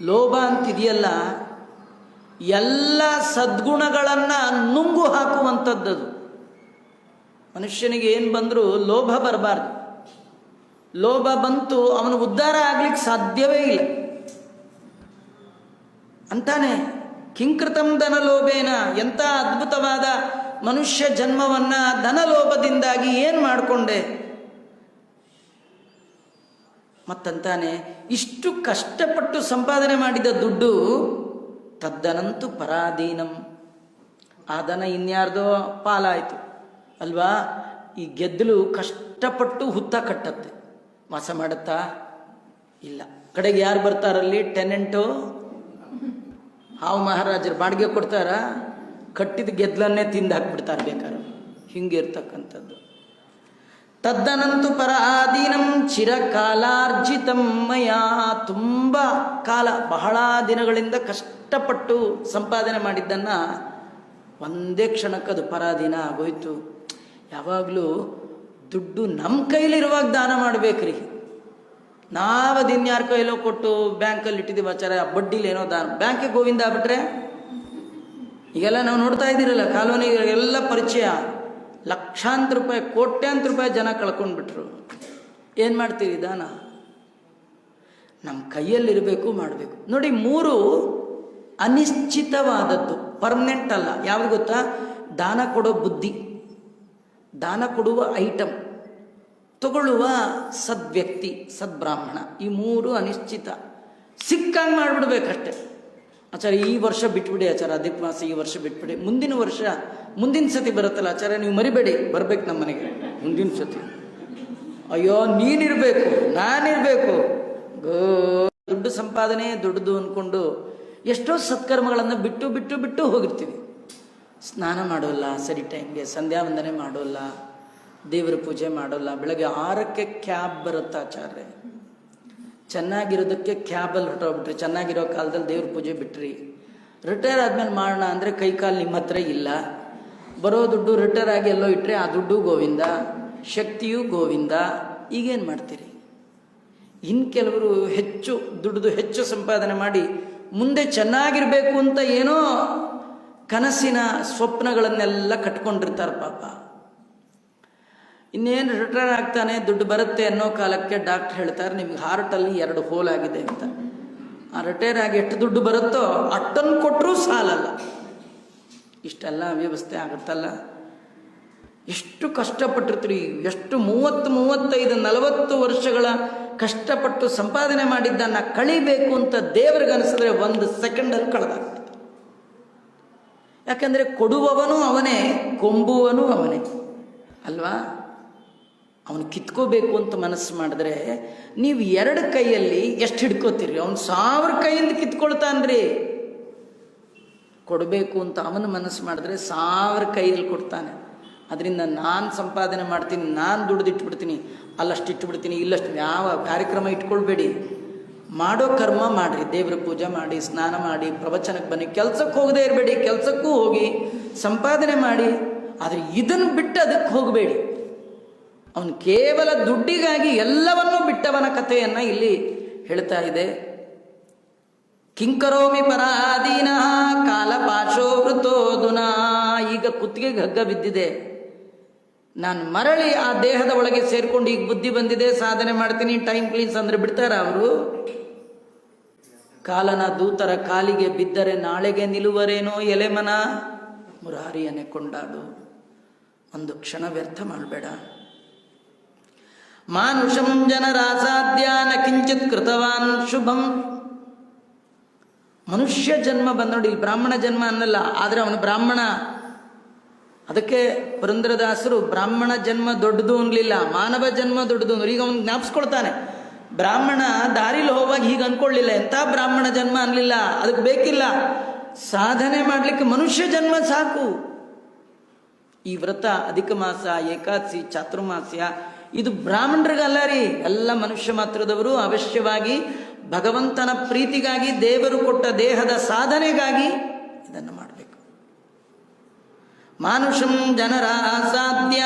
ಲೋಭ ಅಂತಿದೆಯಲ್ಲ, ಎಲ್ಲ ಸದ್ಗುಣಗಳನ್ನು ನುಂಗು ಹಾಕುವಂಥದ್ದದು. ಮನುಷ್ಯನಿಗೆ ಏನು ಬಂದರೂ ಲೋಭ ಬರಬಾರ್ದು. ಲೋಭ ಬಂತು ಅವನು ಉದ್ಧಾರ ಆಗ್ಲಿಕ್ಕೆ ಸಾಧ್ಯವೇ ಇಲ್ಲ ಅಂತಾನೆ. ಕಿಂಕೃತಂ ಧನಲೋಭೇನ, ಎಂಥ ಅದ್ಭುತವಾದ ಮನುಷ್ಯ ಜನ್ಮವನ್ನು ಧನಲೋಭದಿಂದಾಗಿ ಏನು ಮಾಡಿಕೊಂಡೆ ಮತ್ತಂತಾನೆ. ಇಷ್ಟು ಕಷ್ಟಪಟ್ಟು ಸಂಪಾದನೆ ಮಾಡಿದ ದುಡ್ಡು ತದ್ದನಂತೂ ಪರಾಧೀನಂ, ಆ ದನ ಇನ್ಯಾರ್ದೋ ಪಾಲಾಯಿತು ಅಲ್ವಾ. ಈ ಗೆದ್ದಲು ಕಷ್ಟಪಟ್ಟು ಹುತ್ತ ಕಟ್ಟತ್ತೆ, ವಾಸ ಮಾಡುತ್ತಾ ಇಲ್ಲ. ಕಡೆಗೆ ಯಾರು ಬರ್ತಾರಲ್ಲಿ? ಟೆನೆಂಟು, ಹಾವು ಮಹಾರಾಜರು ಬಾಡಿಗೆ ಕೊಡ್ತಾರ, ಕಟ್ಟಿದ ಗೆದ್ದಲನ್ನೇ ತಿಂದು ಹಾಕ್ಬಿಡ್ತಾರೆ ಬೇಕಾದ್ರೆ. ಹಿಂಗಿರ್ತಕ್ಕಂಥದ್ದು. ತದ್ದನಂತು ಪರಾಧೀನಂ ಚಿರಕಾಲಾರ್ಜಿತಂ ಮಯಾ, ತುಂಬ ಕಾಲ, ಬಹಳ ದಿನಗಳಿಂದ ಕಷ್ಟಪಟ್ಟು ಸಂಪಾದನೆ ಮಾಡಿದ್ದನ್ನು ಒಂದೇ ಕ್ಷಣಕ್ಕದು ಪರಾಧೀನ ಆಗೋಯ್ತು. ಯಾವಾಗಲೂ ದುಡ್ಡು ನಮ್ಮ ಕೈಲಿರುವಾಗ ದಾನ ಮಾಡಬೇಕ್ರಿ. ನಾವದು ಇನ್ಯಾರ ಕೈಲೋ ಕೊಟ್ಟು ಬ್ಯಾಂಕಲ್ಲಿ ಇಟ್ಟಿದ್ದೀವಿ ಆಚಾರ, ಬಡ್ಡಿಲೇನೋ ದಾನ, ಬ್ಯಾಂಕಿಗೆ ಗೋವಿಂದ ಆಗ್ಬಿಟ್ರೆ. ಈಗೆಲ್ಲ ನಾವು ನೋಡ್ತಾ ಇದ್ದೀರಲ್ಲ, ಕಾಲೋನಿಗೆಲ್ಲ ಪರಿಚಯ, ಲಕ್ಷಾಂತರ ರೂಪಾಯಿ, ಕೋಟ್ಯಾಂತರ ರೂಪಾಯಿ ಜನ ಕಳ್ಕೊಂಡ್ಬಿಟ್ರು. ಏನು ಮಾಡ್ತೀವಿ? ದಾನ ನಮ್ಮ ಕೈಯಲ್ಲಿರಬೇಕು, ಮಾಡಬೇಕು. ನೋಡಿ, 3 ಅನಿಶ್ಚಿತವಾದದ್ದು, ಪರ್ಮನೆಂಟ್ ಅಲ್ಲ. ಯಾವುದು ಗೊತ್ತಾ? ದಾನ ಕೊಡೋ ಬುದ್ಧಿ, ದಾನ ಕೊಡುವ ಐಟಮ್, ತಗೊಳ್ಳುವ ಸದ್ವ್ಯಕ್ತಿ, ಸದ್ಬ್ರಾಹ್ಮಣ. ಈ 3 ಅನಿಶ್ಚಿತ. ಸಿಕ್ಕಂಗೆ ಮಾಡಿಬಿಡ್ಬೇಕಷ್ಟೆ. ಆಚಾರ್ಯ ಈ ವರ್ಷ ಬಿಟ್ಬಿಡಿ ಆಚಾರ್ಯ, ಅಧಿಕ ಮಾಸ ಈ ವರ್ಷ ಬಿಟ್ಬಿಡಿ, ಮುಂದಿನ ವರ್ಷ ಮುಂದಿನ ಸತಿ ಬರುತ್ತಲ್ಲ ಆಚಾರ್ಯ ನೀವು ಮರಿಬೇಡಿ, ಬರ್ಬೇಕು ನಮ್ಮ ಮನೆಗೆ ಮುಂದಿನ ಸತಿ. ಅಯ್ಯೋ ನೀನಿರಬೇಕು, ನಾನಿರಬೇಕು. ದುಡ್ಡು ಸಂಪಾದನೆ ದೊಡ್ಡದು ಅಂದ್ಕೊಂಡು ಎಷ್ಟೋ ಸತ್ಕರ್ಮಗಳನ್ನು ಬಿಟ್ಟು ಬಿಟ್ಟು ಬಿಟ್ಟು ಹೋಗಿರ್ತೀವಿ. ಸ್ನಾನ ಮಾಡೋಲ್ಲ ಸರಿ ಟೈಮ್ಗೆ, ಸಂಧ್ಯಾ ವಂದನೆ ಮಾಡೋಲ್ಲ, ದೇವರ ಪೂಜೆ ಮಾಡೋಲ್ಲ. ಬೆಳಗ್ಗೆ 6ಕ್ಕೆ ಕ್ಯಾಬ್ ಬರುತ್ತೆ ಆಚಾರ್ಯ. ಚೆನ್ನಾಗಿರೋದಕ್ಕೆ ಕ್ಯಾಬಲ್ಲಿ ಹೊರಟೋಗ್ಬಿಟ್ರಿ, ಚೆನ್ನಾಗಿರೋ ಕಾಲದಲ್ಲಿ ದೇವ್ರ ಪೂಜೆ ಬಿಟ್ರಿ. ರಿಟೈರ್ ಆದಮೇಲೆ ಮಾಡೋಣ ಅಂದರೆ ಕೈಕಾಲು ನಿಮ್ಮ ಹತ್ರ ಇಲ್ಲ. ಬರೋ ದುಡ್ಡು ರಿಟೈರ್ ಆಗಿ ಎಲ್ಲೋ ಇಟ್ಟರೆ ಆ ದುಡ್ಡು ಗೋವಿಂದ, ಶಕ್ತಿಯೂ ಗೋವಿಂದ. ಈಗೇನು ಮಾಡ್ತೀರಿ? ಇನ್ನು ಕೆಲವರು ಹೆಚ್ಚು ದುಡ್ದು ಹೆಚ್ಚು ಸಂಪಾದನೆ ಮಾಡಿ ಮುಂದೆ ಚೆನ್ನಾಗಿರಬೇಕು ಅಂತ ಏನೋ ಕನಸಿನ ಸ್ವಪ್ನಗಳನ್ನೆಲ್ಲ ಕಟ್ಕೊಂಡಿರ್ತಾರೆ ಪಾಪ. ಇನ್ನೇನು ರಿಟೈರ್ ಆಗ್ತಾನೆ, ದುಡ್ಡು ಬರುತ್ತೆ ಅನ್ನೋ ಕಾಲಕ್ಕೆ ಡಾಕ್ಟ್ರ್ ಹೇಳ್ತಾರೆ ನಿಮ್ಗೆ ಹಾರ್ಟಲ್ಲಿ 2 ಹೋಲ್ ಆಗಿದೆ ಅಂತ. ಆ ರಿಟೈರ್ ಆಗಿ ಎಷ್ಟು ದುಡ್ಡು ಬರುತ್ತೋ ಅಷ್ಟನ್ನು ಕೊಟ್ಟರೂ ಸಾಲಲ್ಲ. ಇಷ್ಟೆಲ್ಲ ವ್ಯವಸ್ಥೆ ಆಗುತ್ತಲ್ಲ. ಎಷ್ಟು ಕಷ್ಟಪಟ್ಟಿರ್ತೀರಿ, ಎಷ್ಟು 30, 35, 40 ವರ್ಷಗಳ ಕಷ್ಟಪಟ್ಟು ಸಂಪಾದನೆ ಮಾಡಿದ್ದನ್ನು ಕಳಿಬೇಕು ಅಂತ ದೇವರಿಗೆ ಅನಿಸಿದ್ರೆ 1 ಸೆಕೆಂಡಲ್ಲಿ ಕಳೆದಾಗ್ತದೆ. ಯಾಕಂದರೆ ಕೊಡುವವನು ಅವನೇ, ಕೊಂಬುವನು ಅವನೇ ಅಲ್ವಾ. ಅವನು ಕಿತ್ಕೋಬೇಕು ಅಂತ ಮನಸ್ಸು ಮಾಡಿದ್ರೆ ನೀವು 2 ಕೈಯಲ್ಲಿ ಎಷ್ಟು ಹಿಡ್ಕೋತೀರಿ? ಅವನು 1000 ಕೈಯಿಂದ ಕಿತ್ಕೊಳ್ತಾನ್ರಿ. ಕೊಡಬೇಕು ಅಂತ ಅವನು ಮನಸ್ಸು ಮಾಡಿದ್ರೆ 1000 ಕೈಯಲ್ಲಿ ಕೊಡ್ತಾನೆ. ಅದರಿಂದ ನಾನು ಸಂಪಾದನೆ ಮಾಡ್ತೀನಿ, ನಾನು ದುಡ್ದಿಟ್ಬಿಡ್ತೀನಿ, ಅಲ್ಲಷ್ಟು ಇಟ್ಬಿಡ್ತೀನಿ, ಇಲ್ಲಷ್ಟು ಯಾವ ಕಾರ್ಯಕ್ರಮ ಇಟ್ಕೊಳ್ಬೇಡಿ. ಮಾಡೋ ಕರ್ಮ ಮಾಡಿರಿ, ದೇವರ ಪೂಜೆ ಮಾಡಿ, ಸ್ನಾನ ಮಾಡಿ, ಪ್ರವಚನಕ್ಕೆ ಬನ್ನಿ. ಕೆಲಸಕ್ಕೆ ಹೋಗದೇ ಇರಬೇಡಿ, ಕೆಲಸಕ್ಕೂ ಹೋಗಿ ಸಂಪಾದನೆ ಮಾಡಿ. ಆದರೆ ಇದನ್ನು ಬಿಟ್ಟು ಅದಕ್ಕೆ ಹೋಗಬೇಡಿ. ಅವನು ಕೇವಲ ದುಡ್ಡಿಗಾಗಿ ಎಲ್ಲವನ್ನೂ ಬಿಟ್ಟವನ ಕಥೆಯನ್ನು ಇಲ್ಲಿ ಹೇಳ್ತಾ ಇದೆ. ಕಿಂಕರೋಮಿ ಪರಾಧೀನ ಕಾಲ ಪಾಶೋ ವೃತೋದುನಾ. ಈಗ ಕುತ್ತಿಗೆಗೆ ಹಗ್ಗ ಬಿದ್ದಿದೆ, ನಾನು ಮರಳಿ ಆ ದೇಹದ ಒಳಗೆ ಸೇರಿಕೊಂಡು ಈಗ ಬುದ್ಧಿ ಬಂದಿದೆ, ಸಾಧನೆ ಮಾಡ್ತೀನಿ, ಟೈಮ್ ಪ್ಲೀಸ್ ಅಂದರೆ ಬಿಡ್ತಾರ ಅವರು? ಕಾಲನ ದೂತರ ಕಾಲಿಗೆ ಬಿದ್ದರೆ ನಾಳೆಗೆ ನಿಲುವರೇನೋ ಎಲೆಮನ, ಮುರಾರಿಯನ್ನೇ ಕೊಂಡಾಡು. ಒಂದು ಕ್ಷಣ ವ್ಯರ್ಥ ಮಾಡಬೇಡ. ಮಾನುಷಂ ಜನರಾಸಾಧ್ಯ ನ ಕಿಂಚಿತ್ ಕೃತವಾನ್ ಶುಭಂ. ಮನುಷ್ಯ ಜನ್ಮ ಬಂದ ನೋಡಿ, ಬ್ರಾಹ್ಮಣ ಜನ್ಮ ಅನ್ನಲ್ಲ, ಆದರೆ ಅವನು ಬ್ರಾಹ್ಮಣ. ಅದಕ್ಕೆ ಪುರಂದರದಾಸರು ಬ್ರಾಹ್ಮಣ ಜನ್ಮ ದೊಡ್ಡದು ಅನ್ಲಿಲ್ಲ, ಮಾನವ ಜನ್ಮ ದೊಡ್ಡದು. ಈಗ ಅವನು ಜ್ಞಾಪಿಸ್ಕೊಳ್ತಾನೆ, ಬ್ರಾಹ್ಮಣ ದಾರಿಲಿ ಹೋಗುವಾಗ ಹೀಗೆ ಅನ್ಕೊಳ್ಳಿಲ್ಲ, ಎಂಥ ಬ್ರಾಹ್ಮಣ ಜನ್ಮ ಅನ್ಲಿಲ್ಲ, ಅದಕ್ಕೆ ಬೇಕಿಲ್ಲ, ಸಾಧನೆ ಮಾಡಲಿಕ್ಕೆ ಮನುಷ್ಯ ಜನ್ಮ ಸಾಕು. ಈ ವ್ರತ ಅಧಿಕ ಮಾಸ, ಏಕಾದಶಿ, ಚಾತುರ್ಮಾಸ್ಯ ಇದು ಬ್ರಾಹ್ಮಣರಿಗಲ್ಲ ರೀ, ಎಲ್ಲ ಮನುಷ್ಯ ಮಾತ್ರದವರು ಅವಶ್ಯವಾಗಿ ಭಗವಂತನ ಪ್ರೀತಿಗಾಗಿ, ದೇವರು ಕೊಟ್ಟ ದೇಹದ ಸಾಧನೆಗಾಗಿ ಇದನ್ನು ಮಾಡಬೇಕು. ಮಾನುಷಂ ಜನರ ಸಾಧ್ಯ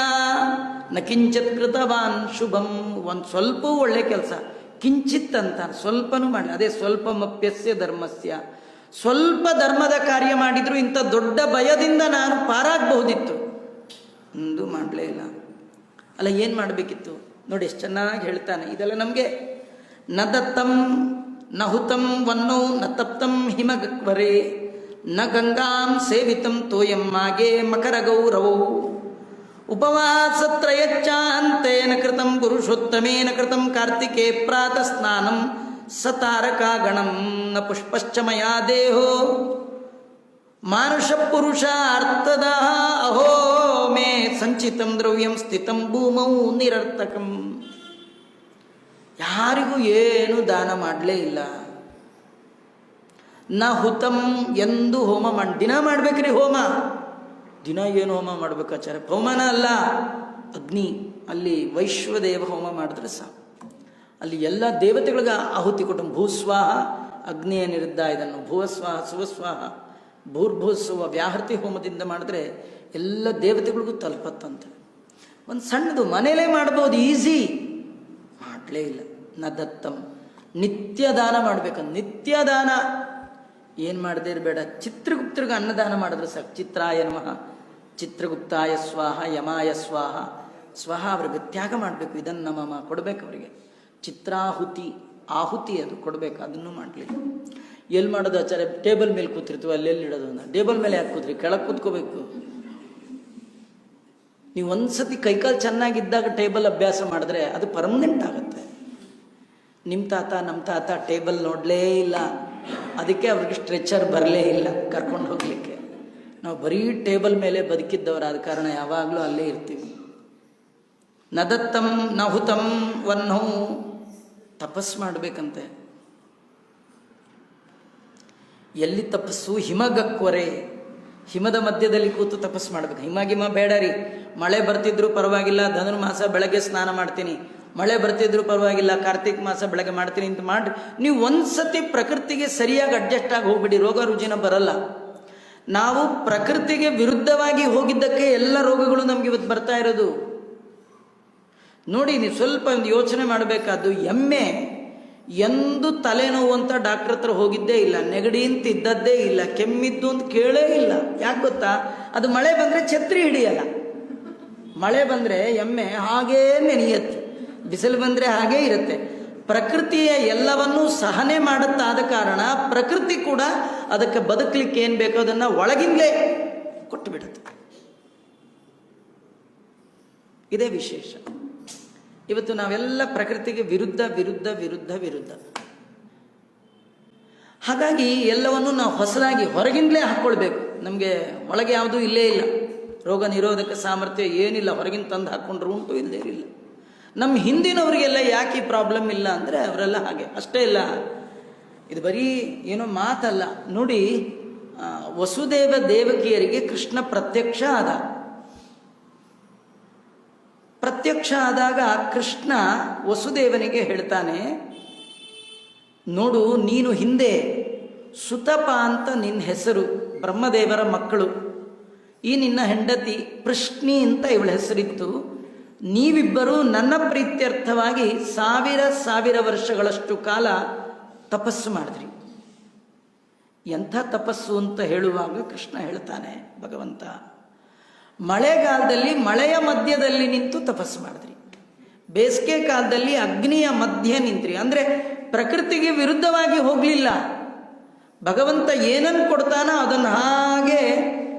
ನ ಕಿಂಚಿತ್ ಕೃತವಾನ್ ಶುಭಂ. ಒಂದು ಸ್ವಲ್ಪ ಒಳ್ಳೆ ಕೆಲಸ, ಕಿಂಚಿತ್ ಅಂತ ಸ್ವಲ್ಪನೂ ಮಾಡಿ, ಅದೇ ಸ್ವಲ್ಪಮಪ್ಯಸ್ಯ ಧರ್ಮಸ್ಯ, ಸ್ವಲ್ಪ ಧರ್ಮದ ಕಾರ್ಯ ಮಾಡಿದ್ರು ಇಂಥ ದೊಡ್ಡ ಭಯದಿಂದ ನಾನು ಪಾರಾಗಬಹುದಿತ್ತು, ಒಂದು ಮಾಡಲೇ ಇಲ್ಲ. ಅಲ್ಲ ಏನು ಮಾಡಬೇಕಿತ್ತು ನೋಡಿ, ಎಷ್ಟು ಚೆನ್ನಾಗಿ ಹೇಳ್ತಾನೆ. ಇದೆಲ್ಲ ನಮಗೆ ನ ದತ್ತಂ ನ ಹುತಂ ವನ್ನೌ ನ ತಪ್ತಂ ಹಿಮಗಕ್ವರೆ ನ ಗಂಗಾಂ ಸೇವಿತಂ ತೋಯಂ ಮಾಗೆ ಮಕರ ಗೌರವೌ ಉಪವಾಸತ್ರಯಚ್ಚಾಂತೇನ ಕೃತಂ ಪುರುಷೋತ್ತಮೇನ ಕೃತಂ ಕಾರ್ತಿಕೇ ಪ್ರಾತಃ ಸ್ನಾನಂ ಸತಾರಕಾಗಣಂ ನ ಪುಷ್ಪಶ್ಚ ಮಯಾ ದೇಹೋ ಮಾನುಷ ಪುರುಷಾರ್ಥದ ಅಹೋ ಮೇ ಸಂಚಿತಂ ದ್ರವ್ಯಂ ಸ್ಥಿತಂ ಭೂಮೌ ನಿರರ್ಥಕಂ. ಯಾರಿಗೂ ಏನು ದಾನ ಮಾಡಲೇ ಇಲ್ಲ. ನ ಹುತಂ ಎಂದು ಹೋಮ ಮಾಡಿ, ದಿನ ಮಾಡ್ಬೇಕ್ರಿ ಹೋಮ. ದಿನ ಏನು ಹೋಮ ಮಾಡ್ಬೇಕಾಚಾರ? ಹೋಮನ ಅಲ್ಲ, ಅಗ್ನಿ. ಅಲ್ಲಿ ವೈಶ್ವದೇವ ಹೋಮ ಮಾಡಿದ್ರೆ ಸಾಕು. ಅಲ್ಲಿ ಎಲ್ಲ ದೇವತೆಗಳಿಗೆ ಆಹುತಿ ಕೊಟ್ಟು ಭೂಸ್ವಾಹ ಅಗ್ನಿಯ ನಿರುದ್ಧ, ಇದನ್ನು ಭೂಸ್ವಾಹ ಸುವಸ್ವಾಹ ಭೂರ್ಭೂಸ್ವ ವ್ಯಾಹೃತಿ ಹೋಮದಿಂದ ಮಾಡಿದ್ರೆ ಎಲ್ಲ ದೇವತೆಗಳಿಗೂ ತಲುಪತ್ತಂತೆ. ಒಂದು ಸಣ್ಣದು ಮನೇಲೇ ಮಾಡ್ಬೋದು, ಈಸಿ. ಮಾಡಲೇ ಇಲ್ಲ. ನ ದತ್ತಂ, ನಿತ್ಯ ದಾನ ಮಾಡ್ಬೇಕಂತ. ನಿತ್ಯ ದಾನ ಏನು ಮಾಡದೇ ಇರಬೇಡ. ಚಿತ್ರಗುಪ್ತರಿಗೆ ಅನ್ನದಾನ ಮಾಡಿದ್ರೆ ಸಾಕು. ಚಿತ್ರಾಯ ನಮಃ, ಚಿತ್ರಗುಪ್ತಾಯ ಸ್ವಾಹ, ಯಮಾಯ ಸ್ವಾಹ ಸ್ವಹ. ಅವ್ರಿಗೆ ತ್ಯಾಗ ಮಾಡಬೇಕು, ಇದನ್ನು ನಮಮ ಕೊಡಬೇಕು ಅವರಿಗೆ. ಚಿತ್ರಾಹುತಿ ಆಹುತಿ ಅದು ಕೊಡಬೇಕು, ಅದನ್ನು ಮಾಡಲಿಲ್ಲ. ಎಲ್ಲಿ ಮಾಡೋದು ಆಚಾರ್ಯ? ಟೇಬಲ್ ಮೇಲೆ ಕೂತಿರ್ತೀವಿ, ಅಲ್ಲೆಲ್ಲಿ ಇಡೋದು? ಟೇಬಲ್ ಮೇಲೆ ಯಾಕೆ ಕೂತ್ರಿ? ಕೆಳಗೆ ಕೂತ್ಕೋಬೇಕು. ನೀವು ಒಂದ್ಸತಿ ಕೈಕಾಲು ಚೆನ್ನಾಗಿದ್ದಾಗ ಟೇಬಲ್ ಅಭ್ಯಾಸ ಮಾಡಿದ್ರೆ ಅದು ಪರ್ಮನೆಂಟ್ ಆಗುತ್ತೆ. ನಿಮ್ಮ ತಾತ ನಮ್ಮ ತಾತ ಟೇಬಲ್ ನೋಡಲೇ ಇಲ್ಲ, ಅದಕ್ಕೆ ಅವ್ರಿಗೆ ಸ್ಟ್ರೆಚರ್ ಬರಲೇ ಇಲ್ಲ ಕರ್ಕೊಂಡು ಹೋಗ್ಲಿಕ್ಕೆ. ನಾವು ಬರೀ ಟೇಬಲ್ ಮೇಲೆ ಬದುಕಿದ್ದವರಾದ ಕಾರಣ ಯಾವಾಗಲೂ ಅಲ್ಲೇ ಇರ್ತೀವಿ. ನದತ್ತಂ ನಹುತಂ ವನ್ನೌ, ತಪಸ್ ಮಾಡಬೇಕಂತೆ. ಎಲ್ಲಿ ತಪಸ್ಸು? ಹಿಮಗಕ್ವರೆ, ಹಿಮದ ಮಧ್ಯದಲ್ಲಿ ಕೂತು ತಪಸ್ಸು ಮಾಡ್ಬೇಕು. ಹಿಮ ಬೇಡ ರೀ. ಮಳೆ ಬರ್ತಿದ್ರು ಪರವಾಗಿಲ್ಲ, ಧನುರ್ಮಾಸ ಬೆಳಗ್ಗೆ ಸ್ನಾನ ಮಾಡ್ತೀನಿ, ಮಳೆ ಬರ್ತಿದ್ರು ಪರವಾಗಿಲ್ಲ, ಕಾರ್ತಿಕ್ ಮಾಸ ಬೆಳಗ್ಗೆ ಮಾಡ್ತೀನಿ ಅಂತ ಮಾಡಿ ನೀವು ಒಂದ್ಸತಿ ಪ್ರಕೃತಿಗೆ ಸರಿಯಾಗಿ ಅಡ್ಜಸ್ಟ್ ಆಗಿ ಹೋಗ್ಬಿಡಿ, ರೋಗ ರುಜಿನ ಬರಲ್ಲ. ನಾವು ಪ್ರಕೃತಿಗೆ ವಿರುದ್ಧವಾಗಿ ಹೋಗಿದ್ದಕ್ಕೆ ಎಲ್ಲ ರೋಗಗಳು ನಮ್ಗೆ ಇವತ್ತು ಬರ್ತಾ ಇರೋದು. ನೋಡಿ, ನೀವು ಸ್ವಲ್ಪ ಒಂದು ಯೋಚನೆ ಮಾಡಬೇಕಾದ್ದು. ಎಮ್ಮೆ ಎಂದು ತಲೆನೋವು ಅಂತ ಡಾಕ್ಟರ್ ಹತ್ರ ಹೋಗಿದ್ದೇ ಇಲ್ಲ, ನೆಗಡಿ ಅಂತ ಇದ್ದದ್ದೇ ಇಲ್ಲ, ಕೆಮ್ಮಿದ್ದು ಅಂತ ಕೇಳೇ ಇಲ್ಲ. ಯಾಕೆ ಗೊತ್ತಾ? ಅದು ಮಳೆ ಬಂದರೆ ಛತ್ರಿ ಹಿಡಿಯಲ್ಲ. ಮಳೆ ಬಂದರೆ ಎಮ್ಮೆ ಹಾಗೇ ನೆನೆಯುತ್ತೆ, ಬಿಸಿಲು ಬಂದರೆ ಹಾಗೇ ಇರುತ್ತೆ. ಪ್ರಕೃತಿಯ ಎಲ್ಲವನ್ನೂ ಸಹನೆ ಮಾಡುತ್ತಾದ ಕಾರಣ ಪ್ರಕೃತಿ ಕೂಡ ಅದಕ್ಕೆ ಬದುಕಲಿಕ್ಕೆ ಏನು ಬೇಕೋ ಅದನ್ನು ಒಳಗಿಂದಲೇ ಕೊಟ್ಟು ಬಿಡುತ್ತೆ. ಇದೇ ವಿಶೇಷ. ಇವತ್ತು ನಾವೆಲ್ಲ ಪ್ರಕೃತಿಗೆ ವಿರುದ್ಧ ವಿರುದ್ಧ ವಿರುದ್ಧ ವಿರುದ್ಧ. ಹಾಗಾಗಿ ಎಲ್ಲವನ್ನು ನಾವು ಹೊಸದಾಗಿ ಹೊರಗಿಂದಲೇ ಹಾಕ್ಕೊಳ್ಬೇಕು. ನಮಗೆ ಒಳಗೆ ಯಾವುದೂ ಇಲ್ಲೇ ಇಲ್ಲ. ರೋಗ ನಿರೋಧಕ ಸಾಮರ್ಥ್ಯ ಏನಿಲ್ಲ, ಹೊರಗಿನ ತಂದು ಹಾಕ್ಕೊಂಡ್ರು ಉಂಟು, ಇಲ್ಲದೇ ಇಲ್ಲ. ನಮ್ಮ ಹಿಂದಿನವರಿಗೆಲ್ಲ ಯಾಕೆ ಈ ಪ್ರಾಬ್ಲಮ್ ಇಲ್ಲ ಅಂದರೆ ಅವರೆಲ್ಲ ಹಾಗೆ. ಅಷ್ಟೇ ಇಲ್ಲ, ಇದು ಬರೀ ಏನೋ ಮಾತಲ್ಲ. ನೋಡಿ, ವಸುದೇವ ದೇವಕಿಯರಿಗೆ ಕೃಷ್ಣ ಪ್ರತ್ಯಕ್ಷ ಆದ. ಪ್ರತ್ಯಕ್ಷ ಆದಾಗ ಕೃಷ್ಣ ವಸುದೇವನಿಗೆ ಹೇಳ್ತಾನೆ, ನೋಡು, ನೀನು ಹಿಂದೆ ಸುತಪ ಅಂತ ನಿನ್ನ ಹೆಸರು, ಬ್ರಹ್ಮದೇವರ ಮಕ್ಕಳು. ಈ ನಿನ್ನ ಹೆಂಡತಿ ಪೃಷ್ಣಿ ಅಂತ ಇವಳ ಹೆಸರಿತ್ತು. ನೀವಿಬ್ಬರೂ ನನ್ನ ಪ್ರೀತ್ಯರ್ಥವಾಗಿ 1000 ವರ್ಷಗಳಷ್ಟು ಕಾಲ ತಪಸ್ಸು ಮಾಡಿದ್ರಿ. ಎಂಥ ತಪಸ್ಸು ಅಂತ ಹೇಳುವಾಗ ಕೃಷ್ಣ ಹೇಳ್ತಾನೆ, ಭಗವಂತ, ಮಳೆಗಾಲದಲ್ಲಿ ಮಳೆಯ ಮಧ್ಯದಲ್ಲಿ ನಿಂತು ತಪಸ್ಸು ಮಾಡಿದ್ರಿ, ಬೇಸಿಗೆ ಕಾಲದಲ್ಲಿ ಅಗ್ನಿಯ ಮಧ್ಯೆ ನಿಂತ್ರಿ. ಅಂದರೆ ಪ್ರಕೃತಿಗೆ ವಿರುದ್ಧವಾಗಿ ಹೋಗಲಿಲ್ಲ. ಭಗವಂತ ಏನನ್ನು ಕೊಡ್ತಾನೋ ಅದನ್ನು ಹಾಗೆ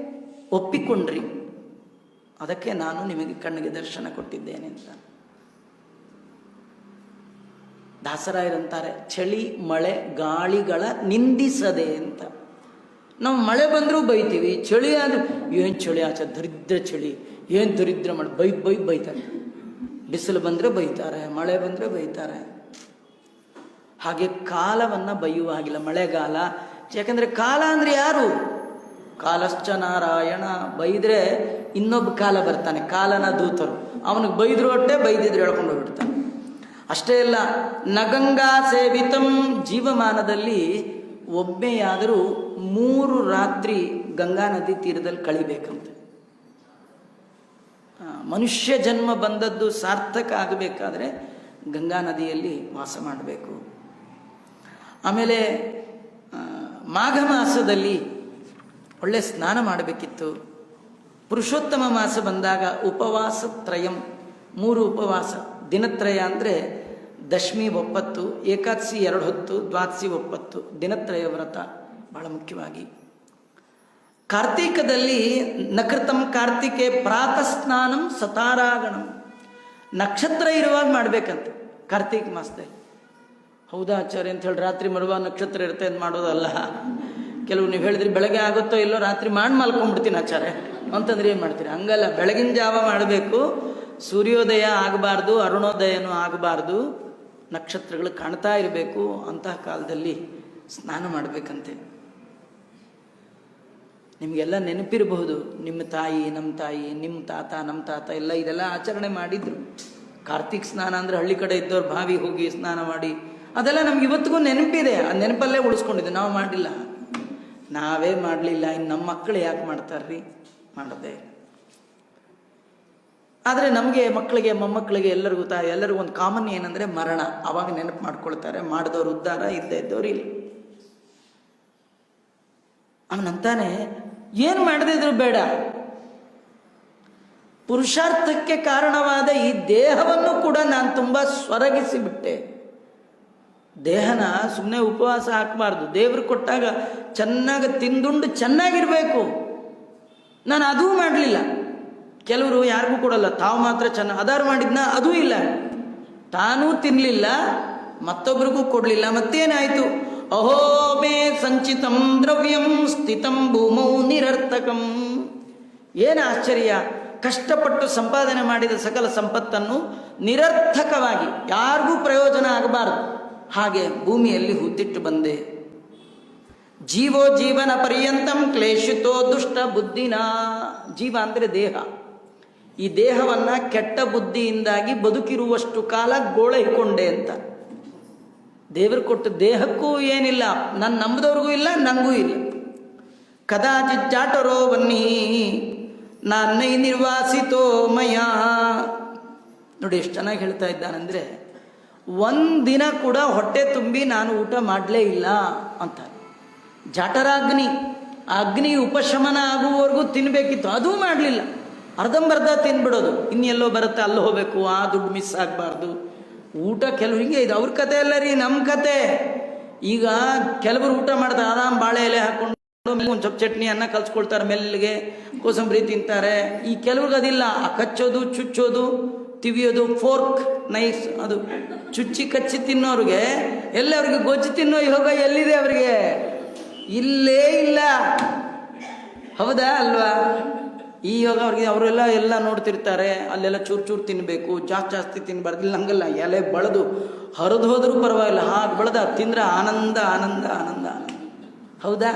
ಒಪ್ಪಿಕೊಂಡ್ರಿ. ಅದಕ್ಕೆ ನಾನು ನಿಮಗೆ ಕಣ್ಣಿಗೆ ದರ್ಶನ ಕೊಟ್ಟಿದ್ದೇನೆ ಅಂತ. ದಾಸರಾಯರಂತಾರೆ, ಚಳಿ ಮಳೆ ಗಾಳಿಗಳ ನಿಂದಿಸದೆ ಅಂತ. ನಾವು ಮಳೆ ಬಂದರೂ ಬೈತೀವಿ, ಚಳಿ ಆದರೆ ಏನು ಚಳಿ ಆಚೆ ದರಿದ್ರ ಚಳಿ, ಏನು ದರಿದ್ರ ಮಳೆ, ಬೈತಾರೆ. ಬಿಸಿಲು ಬಂದರೆ ಬೈತಾರೆ, ಮಳೆ ಬಂದರೆ ಬೈತಾರೆ. ಹಾಗೆ ಕಾಲವನ್ನು ಬೈಯುವ ಹಾಗಿಲ್ಲ. ಮಳೆಗಾಲ, ಯಾಕಂದರೆ ಕಾಲ ಅಂದರೆ ಯಾರು? ಕಾಲಶ್ಚ ನಾರಾಯಣ. ಬೈದರೆ ಇನ್ನೊಬ್ಬ ಕಾಲ ಬರ್ತಾನೆ, ಕಾಲನ ದೂತರು. ಅವನಿಗೆ ಬೈದ್ರು ಹೊಟ್ಟೆ, ಬೈದಿದ್ರು ಹೇಳ್ಕೊಂಡು ಹೋಗ್ಬಿಡ್ತಾನೆ. ಅಷ್ಟೇ ಅಲ್ಲ, ನಗಂಗಾ ಸೇವಿತಂ, ಜೀವಮಾನದಲ್ಲಿ ಒಮ್ಮೆಯಾದರೂ 3 ರಾತ್ರಿ ಗಂಗಾ ನದಿ ತೀರದಲ್ಲಿ ಕಳಿಬೇಕಂತೆ. ಮನುಷ್ಯ ಜನ್ಮ ಬಂದದ್ದು ಸಾರ್ಥಕ ಆಗಬೇಕಾದ್ರೆ ಗಂಗಾ ನದಿಯಲ್ಲಿ ವಾಸ ಮಾಡಬೇಕು. ಆಮೇಲೆ ಮಾಘ ಮಾಸದಲ್ಲಿ ಒಳ್ಳೆ ಸ್ನಾನ ಮಾಡಬೇಕಿತ್ತು. ಪುರುಷೋತ್ತಮ ಮಾಸ ಬಂದಾಗ ಉಪವಾಸ ತ್ರಯಂ, 3 ಉಪವಾಸ, ದಿನತ್ರಯ ಅಂದರೆ ದಶಮಿ 9, ಏಕಾದಶಿ 2 ಹೊತ್ತು, ದ್ವಾದಶಿ 9, ದಿನತ್ರಯ ವ್ರತ ಬಹಳ ಮುಖ್ಯವಾಗಿ. ಕಾರ್ತೀಕದಲ್ಲಿ ನಕೃತಂ ಕಾರ್ತಿಕೆ ಪ್ರಾತಃ ಸ್ನಾನಂ ಸತಾರಾಗಣಂ, ನಕ್ಷತ್ರ ಇರುವಾಗ ಮಾಡಬೇಕಂತೆ ಕಾರ್ತೀಕ ಮಾಸದಲ್ಲಿ. ಹೌದಾ ಆಚಾರ್ಯ ಅಂತ ಹೇಳಿ ರಾತ್ರಿ ಮರುವಾಗ ನಕ್ಷತ್ರ ಇರುತ್ತೆ ಅಂತ ಮಾಡೋದಲ್ಲ. ಕೆಲವು ನೀವು ಹೇಳಿದ್ರಿ ಬೆಳಗ್ಗೆ ಆಗುತ್ತೋ ಇಲ್ಲೋ ರಾತ್ರಿ ಮಾಡಿ ಮಲ್ಕೊಂಡ್ಬಿಡ್ತೀನಿ ಆಚಾರ್ಯ ಅಂತಂದ್ರೆ ಏನು ಮಾಡ್ತೀರಿ? ಹಂಗಲ್ಲ, ಬೆಳಗಿನ ಜಾವ ಮಾಡಬೇಕು. ಸೂರ್ಯೋದಯ ಆಗಬಾರ್ದು, ಅರುಣೋದಯನೂ ಆಗಬಾರ್ದು, ನಕ್ಷತ್ರಗಳು ಕಾಣ್ತಾ ಇರಬೇಕು. ಅಂತಹ ಕಾಲದಲ್ಲಿ ಸ್ನಾನ ಮಾಡಬೇಕಂತೆ. ನಿಮಗೆಲ್ಲ ನೆನಪಿರಬಹುದು, ನಿಮ್ಮ ತಾಯಿ, ನಮ್ಮ ತಾಯಿ, ನಿಮ್ಮ ತಾತ, ನಮ್ಮ ತಾತ ಎಲ್ಲ ಇದೆಲ್ಲ ಆಚರಣೆ ಮಾಡಿದ್ರು. ಕಾರ್ತಿಕ್ ಸ್ನಾನ ಅಂದರೆ ಹಳ್ಳಿ ಕಡೆ ಇದ್ದವ್ರು ಬಾವಿ ಹೋಗಿ ಸ್ನಾನ ಮಾಡಿ, ಅದೆಲ್ಲ ನಮ್ಗೆ ಇವತ್ತಿಗೂ ನೆನಪಿದೆ. ಆ ನೆನಪಲ್ಲೇ ಉಳಿಸ್ಕೊಂಡಿದ್ದೆ. ನಾವು ಮಾಡಿಲ್ಲ, ನಾವೇ ಮಾಡಲಿಲ್ಲ, ಇನ್ನು ನಮ್ಮ ಮಕ್ಕಳು ಯಾಕೆ ಮಾಡ್ತಾರ್ರಿ? ಮಾಡದೆ. ಆದರೆ ನಮಗೆ, ಮಕ್ಕಳಿಗೆ, ಮೊಮ್ಮಕ್ಕಳಿಗೆ, ಎಲ್ಲರಿಗೂ ಎಲ್ಲರಿಗೂ ಒಂದು ಕಾಮನ್ ಏನಂದರೆ ಮರಣ. ಅವಾಗ ನೆನಪು ಮಾಡ್ಕೊಳ್ತಾರೆ. ಮಾಡಿದವ್ರು ಉದ್ಧಾರ, ಇಲ್ಲದೆ ಇದ್ದವ್ರು ಇಲ್ಲ. ಅವನಂತಾನೆ ಏನು ಮಾಡದಿದ್ರು ಬೇಡ, ಪುರುಷಾರ್ಥಕ್ಕೆ ಕಾರಣವಾದ ಈ ದೇಹವನ್ನು ಕೂಡ ನಾನು ತುಂಬ ಸೊರಗಿಸಿಬಿಟ್ಟೆ. ದೇಹನ ಸುಮ್ಮನೆ ಉಪವಾಸ ಹಾಕಬಾರ್ದು. ದೇವರು ಕೊಟ್ಟಾಗ ಚೆನ್ನಾಗಿ ತಿಂದುಂಡು ಚೆನ್ನಾಗಿರಬೇಕು. ನಾನು ಅದೂ ಮಾಡಲಿಲ್ಲ. ಕೆಲವರು ಯಾರಿಗೂ ಕೊಡಲ್ಲ, ತಾವು ಮಾತ್ರ ಆಧಾರ ಮಾಡಿದ್ನ, ಅದೂ ಇಲ್ಲ. ತಾನೂ ತಿನ್ನಲಿಲ್ಲ, ಮತ್ತೊಬ್ರಿಗೂ ಕೊಡಲಿಲ್ಲ. ಮತ್ತೇನಾಯಿತು? ಅಹೋ ಮೇ ಸಂಚಿತಂ ದ್ರವ್ಯಂ ಸ್ಥಿತಂ ಭೂಮೌ ನಿರರ್ಥಕಂ. ಏನು ಆಶ್ಚರ್ಯ! ಕಷ್ಟಪಟ್ಟು ಸಂಪಾದನೆ ಮಾಡಿದ ಸಕಲ ಸಂಪತ್ತನ್ನು ನಿರರ್ಥಕವಾಗಿ, ಯಾರಿಗೂ ಪ್ರಯೋಜನ ಆಗಬಾರದು ಹಾಗೆ ಭೂಮಿಯಲ್ಲಿ ಹೂತಿಟ್ಟು ಬಂದೆ. ಜೀವೋ ಜೀವನ ಪರ್ಯಂತಂ ಕ್ಲೇಶಿತೋ ದುಷ್ಟ ಬುದ್ಧಿನ. ಜೀವ ಅಂದರೆ ದೇಹ. ಈ ದೇಹವನ್ನು ಕೆಟ್ಟ ಬುದ್ಧಿಯಿಂದಾಗಿ ಬದುಕಿರುವಷ್ಟು ಕಾಲ ಗೋಳೈಕೊಂಡೆ ಅಂತ. ದೇವರು ಕೊಟ್ಟ ದೇಹಕ್ಕೂ ಏನಿಲ್ಲ, ನನ್ನ ನಂಬದವ್ರಿಗೂ ಇಲ್ಲ, ನನಗೂ ಇಲ್ಲ. ಕದಾಚಿತ್ ಜಾಟರೋ ಬನ್ನಿ ನಾನೈ ನಿರ್ವಾಸಿತೋ ಮಯ. ನೋಡಿ ಎಷ್ಟು ಚೆನ್ನಾಗಿ ಹೇಳ್ತಾ ಇದ್ದಾನಂದರೆ, ಒಂದಿನ ಕೂಡ ಹೊಟ್ಟೆ ತುಂಬಿ ನಾನು ಊಟ ಮಾಡಲೇ ಇಲ್ಲ ಅಂತ. ಜಾಟರಾಗ್ನಿ, ಆ ಅಗ್ನಿ ಉಪಶಮನ ಆಗುವವರೆಗೂ ತಿನ್ನಬೇಕಿತ್ತು, ಅದೂ ಮಾಡಲಿಲ್ಲ. ಅರ್ಧಂಬರ್ಧ ತಿನ್ಬಿಡೋದು, ಇನ್ನೆಲ್ಲೋ ಬರುತ್ತೆ ಅಲ್ಲೋ ಹೋಗಬೇಕು, ಆ ದುಡ್ಡು ಮಿಸ್ ಆಗಬಾರ್ದು. ಊಟ ಕೆಲವರಿಗೆ ಇದು ಅವ್ರ ಕತೆ ಅಲ್ಲ ರೀ, ನಮ್ಮ ಕತೆ. ಈಗ ಕೆಲವರು ಊಟ ಮಾಡ್ತಾರೆ, ಆರಾಮ್ ಬಾಳೆ ಎಲೆ ಹಾಕೊಂಡು ಒಂದು ಸ್ವಲ್ಪ ಚಟ್ನಿ ಅನ್ನ ಕಲ್ಸ್ಕೊಳ್ತಾರೆ, ಮೆಲ್ಲಿಗೆ ಕೋಸಂಬರಿ ತಿಂತಾರೆ. ಈ ಕೆಲವ್ರಿಗೆ ಅದಿಲ್ಲ, ಆ ಕಚ್ಚೋದು, ಚುಚ್ಚೋದು, ತಿವಿಯೋದು, ಫೋರ್ಕ್ ನೈಫ್ ಅದು ಚುಚ್ಚಿ ಕಚ್ಚಿ ತಿನ್ನೋರಿಗೆ, ಎಲ್ಲವ್ರಿಗೆ ಗೊಜ್ಜು ತಿನ್ನೋ ಯೋಗ ಎಲ್ಲಿದೆ ಅವರಿಗೆ? ಇಲ್ಲೇ ಇಲ್ಲ. ಹೌದಾ ಅಲ್ವಾ? ಈ ಯೋಗ ಅವ್ರಿಗೆ, ಅವರೆಲ್ಲ ಎಲ್ಲ ನೋಡ್ತಿರ್ತಾರೆ, ಅಲ್ಲೆಲ್ಲ ಚೂರು ಚೂರು ತಿನ್ನಬೇಕು, ಜಾಸ್ತಿ ತಿನ್ನಬಾರ್ದು. ಇಲ್ಲ ಹಂಗಲ್ಲ, ಎಲೆ ಬಳದು ಹರಿದು ಹೋದ್ರೂ ಪರವಾಗಿಲ್ಲ, ಹಾಗೆ ಬಳದ ತಿಂದ್ರೆ ಆನಂದ ಆನಂದ ಆನಂದ ಆನಂದ. ಹೌದಾ?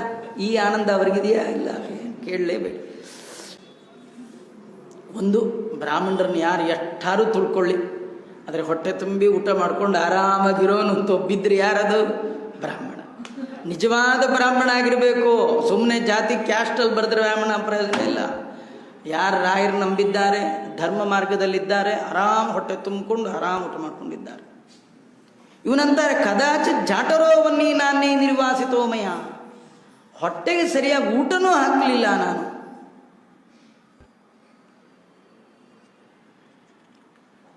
ಈ ಆನಂದ ಅವ್ರಿಗಿದೆಯಾ? ಇಲ್ಲ, ಕೇಳಲೇಬೇಡಿ. ಒಂದು ಬ್ರಾಹ್ಮಣರನ್ನ ಯಾರು ಎಷ್ಟಾರು ತುಳ್ಕೊಳ್ಳಿ, ಆದರೆ ಹೊಟ್ಟೆ ತುಂಬಿ ಊಟ ಮಾಡ್ಕೊಂಡು ಆರಾಮಾಗಿರೋನು ತೊಬ್ಬಿದ್ರೆ ಯಾರದು? ಬ್ರಾಹ್ಮಣ. ನಿಜವಾದ ಬ್ರಾಹ್ಮಣ ಆಗಿರಬೇಕು. ಸುಮ್ಮನೆ ಜಾತಿ ಕ್ಯಾಸ್ಟಲ್ಲಿ ಬರೆದ್ರೆ ಬ್ರಾಹ್ಮಣ ಪ್ರಯೋಜನ ಇಲ್ಲ. ಯಾರು ರಾಯರು ನಂಬಿದ್ದಾರೆ, ಧರ್ಮ ಮಾರ್ಗದಲ್ಲಿದ್ದಾರೆ, ಆರಾಮ್ ಹೊಟ್ಟೆ ತುಂಬಿಕೊಂಡು ಆರಾಮ್ ಊಟ ಮಾಡ್ಕೊಂಡಿದ್ದಾರೆ. ಇವನಂತಾರೆ ಕದಾಚಿತ್ ಜಾಟರೋ ಬನ್ನಿ ನಾನೇ ನಿರ್ವಾಸಿತೋಮಯ. ಹೊಟ್ಟೆಗೆ ಸರಿಯಾಗಿ ಊಟನೂ ಹಾಕಲಿಲ್ಲ ನಾನು.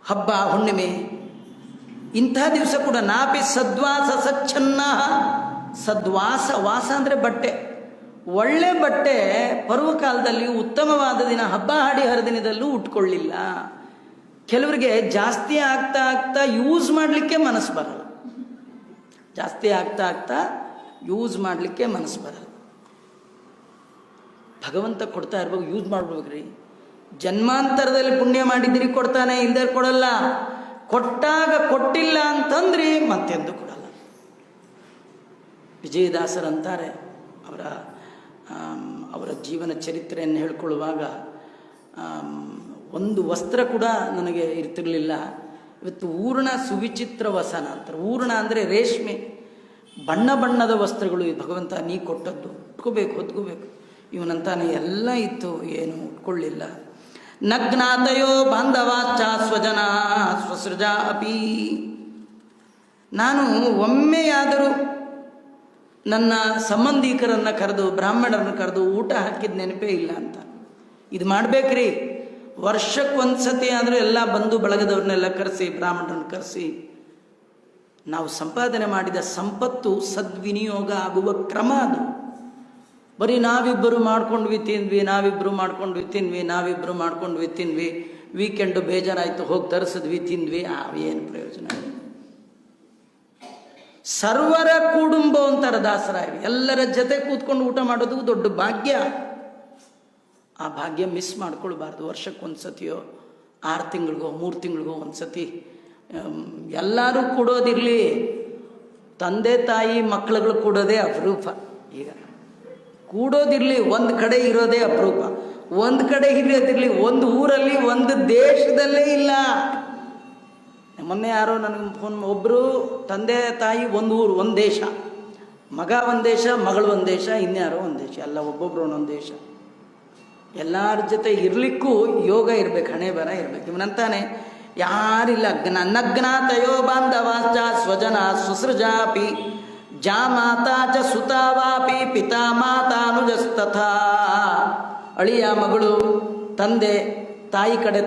ಹಬ್ಬ ಹುಣ್ಣಿಮೆ ಇಂಥ ದಿವಸ ಕೂಡ ನಾಪಿ ಸದ್ವಾಸ ಸಚ್ಛನ್ನ. ಸದ್ವಾಸ, ವಾಸ ಅಂದರೆ ಬಟ್ಟೆ, ಒಳ್ಳೆ ಬಟ್ಟೆ ಪರ್ವಕಾಲದಲ್ಲಿ ಉತ್ತಮವಾದ ದಿನ, ಹಬ್ಬ ಹಾಡಿ ಹರಿದಿನದಲ್ಲೂ ಉಟ್ಕೊಳ್ಳಿಲ್ಲ. ಕೆಲವರಿಗೆ ಜಾಸ್ತಿ ಆಗ್ತಾ ಆಗ್ತಾ ಯೂಸ್ ಮಾಡಲಿಕ್ಕೆ ಮನಸ್ಸು ಬರಲ್ಲ. ಜಾಸ್ತಿ ಆಗ್ತಾ ಆಗ್ತಾ ಯೂಸ್ ಮಾಡಲಿಕ್ಕೆ ಮನಸ್ಸು ಬರಲ್ಲ. ಭಗವಂತ ಕೊಡ್ತಾ ಇರ್ಬೇಕು, ಯೂಸ್ ಮಾಡ್ಬೇಕ್ರಿ. ಜನ್ಮಾಂತರದಲ್ಲಿ ಪುಣ್ಯ ಮಾಡಿದ್ದೀರಿ ಕೊಡ್ತಾನೆ, ಇಲ್ಲದೆ ಕೊಡಲ್ಲ. ಕೊಟ್ಟಾಗ ಕೊಟ್ಟಿಲ್ಲ ಅಂತಂದ್ರಿ ಮತ್ತೆಂದು ಕೊಡಲ್ಲ. ವಿಜಯದಾಸರಂತಾರೆ, ಅವರ ಜೀವನ ಚರಿತ್ರೆಯನ್ನು ಹೇಳ್ಕೊಳ್ಳುವಾಗ, ಒಂದು ವಸ್ತ್ರ ಕೂಡ ನನಗೆ ಇರ್ತಿರಲಿಲ್ಲ. ಇವತ್ತು ಊರ್ಣ ಸುವಿಚಿತ್ರ ವಸನ ಅಂತಾರೆ. ಊರ್ಣ ಅಂದರೆ ರೇಷ್ಮೆ, ಬಣ್ಣ ಬಣ್ಣದ ವಸ್ತ್ರಗಳು ಭಗವಂತ ನೀ ಕೊಟ್ಟದ್ದು, ಉಟ್ಕೋಬೇಕು, ಹೊತ್ಕೋಬೇಕು. ಇವನಂತಾನೆ ಎಲ್ಲ ಇತ್ತು, ಏನು ಉಟ್ಕೊಳ್ಳಿಲ್ಲ. ನಗ್ನಾತಯೋ ಬಾಂಧವಾಚ್ಚ ಸ್ವಜನ ಸ್ವಸೃಜಾ ಅಪಿ. ನಾನು ಒಮ್ಮೆಯಾದರೂ ನನ್ನ ಸಂಬಂಧಿಕರನ್ನು ಕರೆದು ಬ್ರಾಹ್ಮಣರನ್ನು ಕರೆದು ಊಟ ಹಾಕಿದ ನೆನಪೇ ಇಲ್ಲ ಅಂತ. ಇದು ಮಾಡಬೇಕ್ರಿ, ವರ್ಷಕ್ಕೊಂದು ಸತಿ ಆದರೂ ಎಲ್ಲ ಬಂಧು ಬಳಗದವ್ರನ್ನೆಲ್ಲ ಕರೆಸಿ, ಬ್ರಾಹ್ಮಣರನ್ನು ಕರೆಸಿ ನಾವು ಸಂಪಾದನೆ ಮಾಡಿದ ಸಂಪತ್ತು ಸದ್ವಿನಿಯೋಗ ಆಗುವ ಕ್ರಮ ಅದು. ಬರೀ ನಾವಿಬ್ಬರು ಮಾಡ್ಕೊಂಡ್ವಿ ತಿಂದ್ವಿ, ನಾವಿಬ್ಬರು ಮಾಡ್ಕೊಂಡ್ವಿ ತಿಂದ್ವಿ, ವೀಕೆಂಡು ಬೇಜಾರಾಯಿತು ಹೋಗಿ ತರಿಸಿದ್ವಿ ತಿಂದ್ವಿ, ಏನು ಪ್ರಯೋಜನ? ಸರ್ವರ ಕುಟುಂಬ ಅಂತಾರೆ ದಾಸರಾಯರು. ಎಲ್ಲರ ಜೊತೆ ಕೂತ್ಕೊಂಡು ಊಟ ಮಾಡೋದು ದೊಡ್ಡ ಭಾಗ್ಯ. ಆ ಭಾಗ್ಯ ಮಿಸ್ ಮಾಡ್ಕೊಳ್ಬಾರ್ದು. ವರ್ಷಕ್ಕೊಂದು ಸತಿಯೋ 6 ತಿಂಗಳಿಗೋ 3 ತಿಂಗಳಿಗೋ ಒಂದು ಸತಿ ಎಲ್ಲರೂ ಕೊಡೋದಿರಲಿ, ತಂದೆ ತಾಯಿ ಮಕ್ಕಳುಗಳು ಕೊಡೋದೇ ಅಪರೂಪ. ಈಗ ಕೂಡೋದಿರಲಿ, ಒಂದು ಕಡೆ ಇರೋದೇ ಅಪರೂಪ. ಒಂದು ಕಡೆ ಇರೋದಿರಲಿ, ಒಂದು ಊರಲ್ಲಿ ಒಂದು ದೇಶದಲ್ಲೇ ಇಲ್ಲ. ಮೊನ್ನೆ ಯಾರೋ ನನಗೆ ಫೋನ್, ಒಬ್ಬರು ತಂದೆ ತಾಯಿ ಒಂದು ಊರು ಒಂದು ದೇಶ, ಮಗ ಒಂದು ದೇಶ, ಮಗಳು ಒಂದು ದೇಶ, ಇನ್ಯಾರೋ ಒಂದು ದೇಶ, ಎಲ್ಲ ಒಬ್ಬೊಬ್ರು ಒಂದೊಂದು ದೇಶ. ಎಲ್ಲರ ಜೊತೆ ಇರಲಿಕ್ಕೂ ಯೋಗ ಇರಬೇಕು, ಹಣೆ ಬರ ಇರಬೇಕು. ಇವನಂತಾನೆ ಯಾರಿಲ್ಲ. ನಗ್ನಾತಯೋ ಬಾಂಧವಾಚ ಸ್ವಜನ ಸ್ವಸೃಜಾಪಿ ಜಾ ಮಾತಾ ಚ ಸುತಾವಾಪಿ ಪಿತಾ ಮಾತಾನುಜಸ್ತಥಾ. ಅಳಿಯ ಮಗಳು, ತಂದೆ ತಾಯಿ ಕಡೆ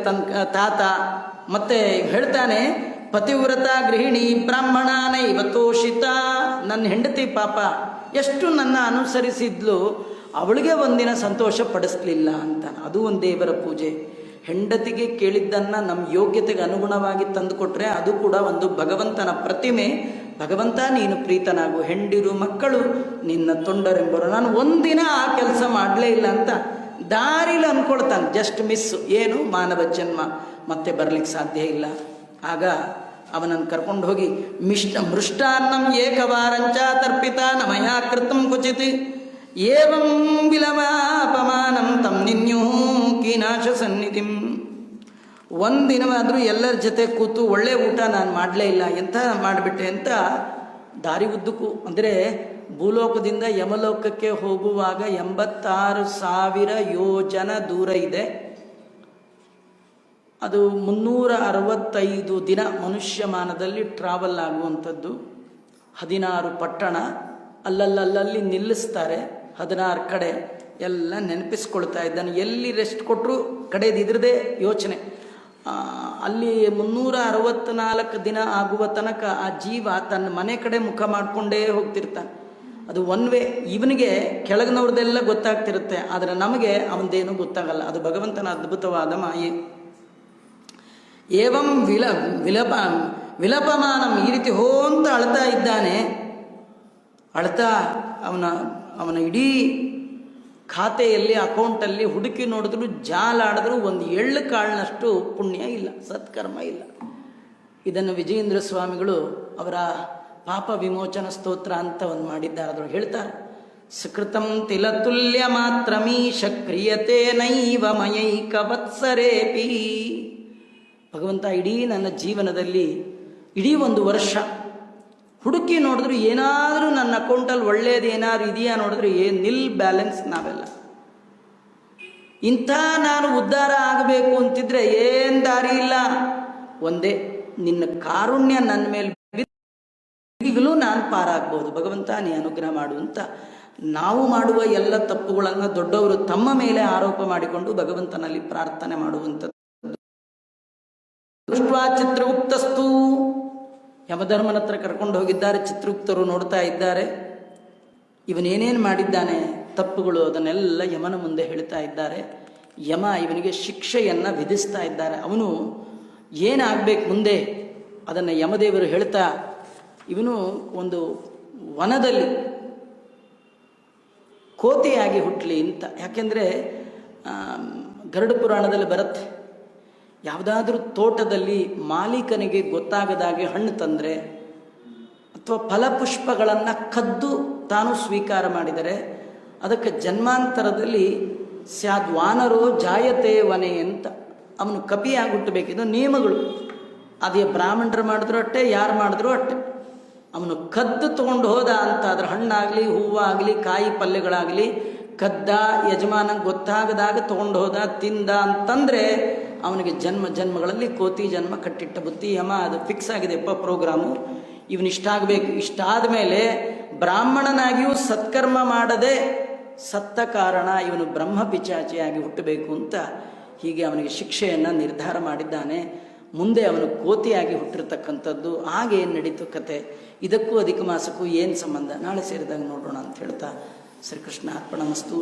ತಾತ. ಮತ್ತೆ ಹೇಳ್ತಾನೆ, ಪತಿವ್ರತ ಗೃಹಿಣಿ ಬ್ರಾಹ್ಮಣನೈವ ತೋಷಿತ. ನನ್ನ ಹೆಂಡತಿ ಪಾಪ ಎಷ್ಟು ನನ್ನ ಅನುಸರಿಸಿದ್ಲು, ಅವಳಿಗೆ ಒಂದಿನ ಸಂತೋಷ ಪಡಿಸ್ಲಿಲ್ಲ ಅಂತ. ಅದು ಒಂದು ದೇವರ ಪೂಜೆ. ಹೆಂಡತಿಗೆ ಕೇಳಿದ್ದನ್ನು ನಮ್ಮ ಯೋಗ್ಯತೆಗೆ ಅನುಗುಣವಾಗಿ ತಂದುಕೊಟ್ರೆ ಅದು ಕೂಡ ಒಂದು ಭಗವಂತನ ಪ್ರತಿಮೆ. ಭಗವಂತ ನೀನು ಪ್ರೀತನಾಗು, ಹೆಂಡಿರು ಮಕ್ಕಳು ನಿನ್ನ ತೊಂಡರೆಂಬರು. ನಾನು ಒಂದಿನ ಆ ಕೆಲಸ ಮಾಡಲೇ ಇಲ್ಲ ಅಂತ ದಾರಿಲಿ ಅಂದ್ಕೊಳ್ತಾನೆ. Just miss. ಏನು ಮಾನವ ಜನ್ಮ, ಮತ್ತೆ ಬರಲಿಕ್ಕೆ ಸಾಧ್ಯ ಇಲ್ಲ. ಆಗ ಅವನನ್ನು ಕರ್ಕೊಂಡು ಹೋಗಿ ಮೃಷ್ಟಾನ್ನಂ ಏಕವಾರಂಚ ತರ್ಪಿತ ನಮಯಾ ಕೃತಂ ಕ್ವಚಿತ್ ಏವಂ ವಿಲಮಾಪಮಾನಂ ತಂ ನಿನ್ಯೂ ಕೀನಾಶ ಸನ್ನಿಧಿಂ. ಒಂದಿನವಾದರೂ ಎಲ್ಲರ ಜೊತೆ ಕೂತು ಒಳ್ಳೆ ಊಟ ನಾನು ಮಾಡಲೇ ಇಲ್ಲ, ಎಂಥ ಮಾಡಿಬಿಟ್ಟೆ ಅಂತ ದಾರಿ ಉದ್ದಕ್ಕೂ. ಅಂದರೆ ಭೂಲೋಕದಿಂದ ಯಮಲೋಕಕ್ಕೆ ಹೋಗುವಾಗ 86,000 ಯೋಜನ ದೂರ ಇದೆ. ಅದು 365 ದಿನ ಮನುಷ್ಯಮಾನದಲ್ಲಿ ಟ್ರಾವೆಲ್ ಆಗುವಂಥದ್ದು. 16 ಪಟ್ಟಣ, ಅಲ್ಲಲ್ಲಿ ನಿಲ್ಲಿಸ್ತಾರೆ. 16 ಕಡೆ ಎಲ್ಲ ನೆನಪಿಸ್ಕೊಳ್ತಾ ಇದ್ದಾನೆ. ಎಲ್ಲಿ ರೆಸ್ಟ್ ಕೊಟ್ಟರು ಕಡೆದು ಇದ್ರದೇ ಯೋಚನೆ. ಅಲ್ಲಿ 364 ದಿನ ಆಗುವ ತನಕ ಆ ಜೀವ ತನ್ನ ಮನೆ ಕಡೆ ಮುಖ ಮಾಡಿಕೊಂಡೇ ಹೋಗ್ತಿರ್ತಾನೆ. ಅದು ಒನ್ ವೇ. ಇವನಿಗೆ ಕೆಳಗಿನವ್ರದ್ದೆಲ್ಲ ಗೊತ್ತಾಗ್ತಿರುತ್ತೆ, ಆದರೆ ನಮಗೆ ಅವನದೇನು ಗೊತ್ತಾಗಲ್ಲ. ಅದು ಭಗವಂತನ ಅದ್ಭುತವಾದ ಮಾಯೆ. ಏವಂ ವಿಲಪಮಾನಂ, ಈ ರೀತಿ ಹೋಂತ ಅಳ್ತಾ ಇದ್ದಾನೆ. ಅಳ್ತಾ ಅವನ ಇಡೀ ಖಾತೆಯಲ್ಲಿ ಅಕೌಂಟಲ್ಲಿ ಹುಡುಕಿ ನೋಡಿದ್ರು, ಜಾಲಾಡಿದ್ರು ಒಂದು ಎಳ್ಳು ಕಾಳಿನಷ್ಟು ಪುಣ್ಯ ಇಲ್ಲ, ಸತ್ಕರ್ಮ ಇಲ್ಲ. ಇದನ್ನು ವಿಜಯೇಂದ್ರ ಸ್ವಾಮಿಗಳು ಅವರ ಪಾಪ ವಿಮೋಚನ ಸ್ತೋತ್ರ ಅಂತ ಒಂದು ಮಾಡಿದ್ದಾರೆ. ಅದ್ರೊಳಗೆ ಹೇಳ್ತಾರೆ, ಸುಕೃತಂ ತಿಲತುಲ್ಯ ಮಾತ್ರಮೀಶ ಕ್ರಿಯತೆ ನೈವ ಮಯೈಕ ವತ್ಸರೇಪಿ. ಭಗವಂತ, ಇಡೀ ನನ್ನ ಜೀವನದಲ್ಲಿ ಇಡೀ ಒಂದು ವರ್ಷ ಹುಡುಕಿ ನೋಡಿದ್ರು ಏನಾದರೂ ನನ್ನ ಅಕೌಂಟಲ್ಲಿ ಒಳ್ಳೇದು ಏನಾದ್ರು ಇದೆಯಾ ನೋಡಿದ್ರೆ ನಿಲ್ ಬ್ಯಾಲೆನ್ಸ್ ನಾವೆಲ್ಲ. ಇಂಥ ನಾನು ಉದ್ಧಾರ ಆಗಬೇಕು ಅಂತಿದ್ರೆ ಏನು ದಾರಿ ಇಲ್ಲ. ಒಂದೇ ನಿನ್ನ ಕಾರುಣ್ಯ ನನ್ನ ಮೇಲೆ ಈಗಲೂ ನಾನು ಪಾರಾಗ್ಬೋದು. ಭಗವಂತ ನೀ ಅನುಗ್ರಹ ಮಾಡು ಅಂತ ನಾವು ಮಾಡುವ ಎಲ್ಲ ತಪ್ಪುಗಳನ್ನು ದೊಡ್ಡವರು ತಮ್ಮ ಮೇಲೆ ಆರೋಪ ಮಾಡಿಕೊಂಡು ಭಗವಂತನಲ್ಲಿ ಪ್ರಾರ್ಥನೆ ಮಾಡುವಂಥದ್ದು. ದೃಷ್ಟ್ವಾ ಚಿತ್ರಗುಪ್ತಸ್ತು, ಯಮಧರ್ಮನ ಹತ್ರ ಕರ್ಕೊಂಡು ಹೋಗಿದ್ದಾರೆ. ಚಿತ್ರಗುಪ್ತರು ನೋಡ್ತಾ ಇದ್ದಾರೆ, ಇವನೇನೇನು ಮಾಡಿದ್ದಾನೆ ತಪ್ಪುಗಳು, ಅದನ್ನೆಲ್ಲ ಯಮನ ಮುಂದೆ ಹೇಳ್ತಾ ಇದ್ದಾರೆ. ಯಮ ಇವನಿಗೆ ಶಿಕ್ಷೆಯನ್ನು ವಿಧಿಸ್ತಾ ಇದ್ದಾರೆ. ಅವನು ಏನಾಗಬೇಕು ಮುಂದೆ ಅದನ್ನು ಯಮದೇವರು ಹೇಳ್ತಾ, ಇವನು ಒಂದು ವನದಲ್ಲಿ ಕೋತಿಯಾಗಿ ಹುಟ್ಟಲಿ ಅಂತ. ಯಾಕೆಂದರೆ ಗರುಡ ಪುರಾಣದಲ್ಲಿ ಬರುತ್ತೆ, ಯಾವುದಾದ್ರೂ ತೋಟದಲ್ಲಿ ಮಾಲೀಕನಿಗೆ ಗೊತ್ತಾಗದಾಗೆ ಹಣ್ಣು ತಂದರೆ ಅಥವಾ ಫಲಪುಷ್ಪಗಳನ್ನು ಕದ್ದು ತಾನು ಸ್ವೀಕಾರ ಮಾಡಿದರೆ ಅದಕ್ಕೆ ಜನ್ಮಾಂತರದಲ್ಲಿ ಸ್ಯಾದ್ವಾನರೋ ಜಾಯತೆ ವನೆ ಅಂತ ಅವನು ಕಪಿಯಾಗಿ ಹುಟ್ಟಬೇಕಿದ್ದು ನಿಯಮಗಳು. ಅದೇ ಬ್ರಾಹ್ಮಣರು ಮಾಡಿದ್ರು ಅಟ್ಟೆ, ಯಾರು ಮಾಡಿದ್ರು ಅಟ್ಟೆ. ಅವನು ಕದ್ದು ತೊಗೊಂಡು ಹೋದ ಅಂತ ಅದ್ರ ಹಣ್ಣಾಗಲಿ ಹೂವಾಗಲಿ ಕಾಯಿ ಪಲ್ಯಗಳಾಗಲಿ ಕದ್ದ, ಯಜಮಾನ ಗೊತ್ತಾಗದಾಗ ತೊಗೊಂಡು ಹೋದ, ತಿಂದ ಅಂತಂದರೆ ಅವನಿಗೆ ಜನ್ಮ ಜನ್ಮಗಳಲ್ಲಿ ಕೋತಿ ಜನ್ಮ ಕಟ್ಟಿಟ್ಟ ಬುದ್ಧಿ. ಯಮ ಅದು ಫಿಕ್ಸ್ ಆಗಿದೆಪ್ಪ ಪ್ರೋಗ್ರಾಮು, ಇವನಿಷ್ಟಾಗಬೇಕು. ಇಷ್ಟಾದ ಮೇಲೆ ಬ್ರಾಹ್ಮಣನಾಗಿಯೂ ಸತ್ಕರ್ಮ ಮಾಡದೆ ಸತ್ತ ಕಾರಣ ಇವನು ಬ್ರಹ್ಮ ಪಿಚಾಚಿಯಾಗಿ ಹುಟ್ಟಬೇಕು ಅಂತ ಹೀಗೆ ಅವನಿಗೆ ಶಿಕ್ಷೆಯನ್ನು ನಿರ್ಧಾರ ಮಾಡಿದ್ದಾನೆ. ಮುಂದೆ ಅವನು ಕೋತಿಯಾಗಿ ಹುಟ್ಟಿರ್ತಕ್ಕಂಥದ್ದು. ಹಾಗೇನು ನಡೀತು ಕತೆ, ಇದಕ್ಕೂ ಅಧಿಕ ಮಾಸಕ್ಕೂ ಏನು ಸಂಬಂಧ, ನಾಳೆ ಸೇರಿದಾಗ ನೋಡೋಣ ಅಂತ ಹೇಳ್ತಾ ಶ್ರೀಕೃಷ್ಣ ಅರ್ಪಣಮಸ್ತು.